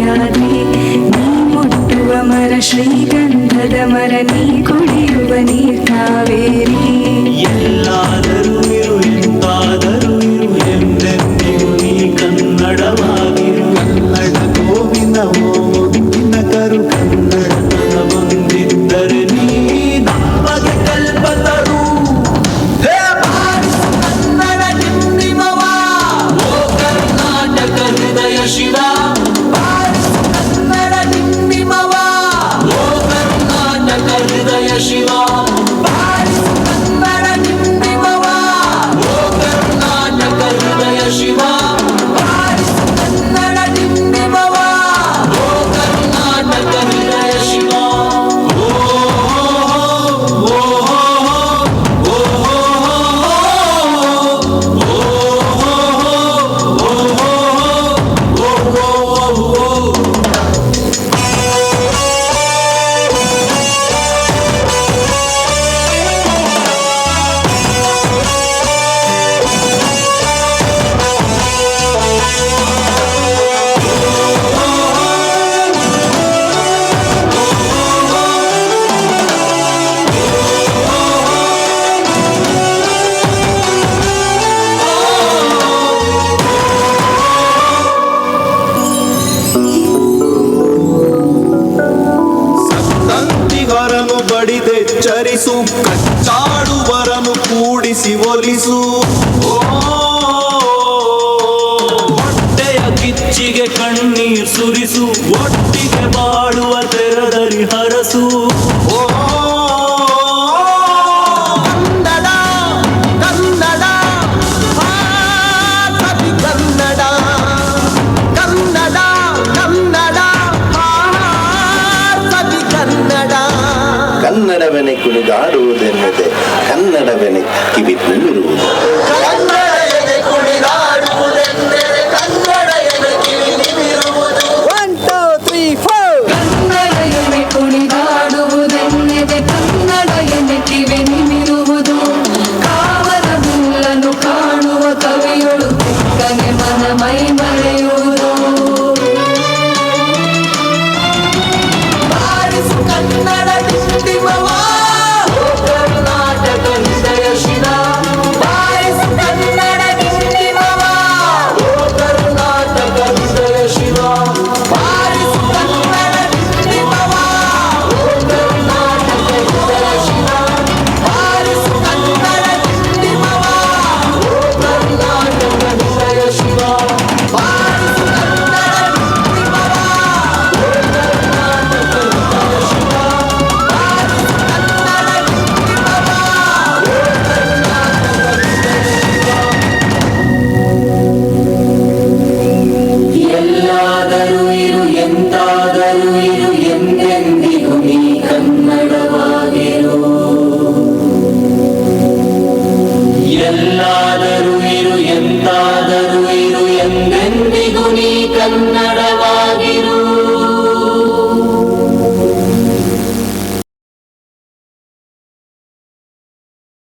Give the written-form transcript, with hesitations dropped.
ನೀರಾದೆ ನೀ ಮುಟ್ಟುವ ಮರ ಶ್ರೀಗಂಧದ ಮರ ನೀ ಕುಡಿಯುವ ನೀರ್ ಕಾವೇರಿ. ಎಲ್ಲಾದರೂ ಇರು ಎಂತಾದರೂ ಇರು ಎಂದೆಂದಿಗೂ ನೀ ಕನ್ನಡವಾಗಿರು. ಕನ್ನಡ ಗೋವಿನ ಮುದ್ದಿನ ಕರು ಕನ್ನಡ ಬಂದಿದ್ದರೆ ನೀ ನಮಗೆ ಕಲ್ಪತರು. ಕನ್ನಡ ನಿಮ್ಮಿಮವ ಓ ಕರ್ನಾಟಕ ಹೃದಯ ಶಿವ. ಕನ್ನಡ ನಿಮ್ಮಿಮವ ಓ ಕರ್ನಾಟಕ ಹೃದಯ ಶಿವ. ಕನ್ನಡ ನಿಮ್ಮಿಮವ ಓ ಕರ್ನಾಟಕ ಹೃದಯ ಶಿವ. ಕನ್ನಡ ನಿಮ್ಮಿಮವ ಓ ಕರ್ನಾಟಕ ಹೃದಯ ಶಿವ. ಸಂತಂತಿಗರನು ಬಡಿದೆಚ್ಚರಿಸು, ಕಚ್ಚಾಡುವರನು ಕೂಡಿಸಿ ಒಲಿಸು. ಹೊಟ್ಟೆಯ ಕಿಚ್ಚಿಗೆ ಕಣ್ಣೀರ್ ಸುರಿಸು, ಒಟ್ಟಿಗೆ ಬಾಳುವ ತೆರದಲ್ಲಿ ಹರಸು. ಕನ್ನಡ ಕನ್ನಡ ಕವಿ ಕನ್ನಡ. ಕನ್ನಡ ಕನ್ನಡ ಕವಿ ಕನ್ನಡ. ಕನ್ನಡವೆನೆ ಕುಣಿದಾಡುವುದೆನ್ನದೆ ಕನ್ನಡವೆನೆ ಕಿವಿ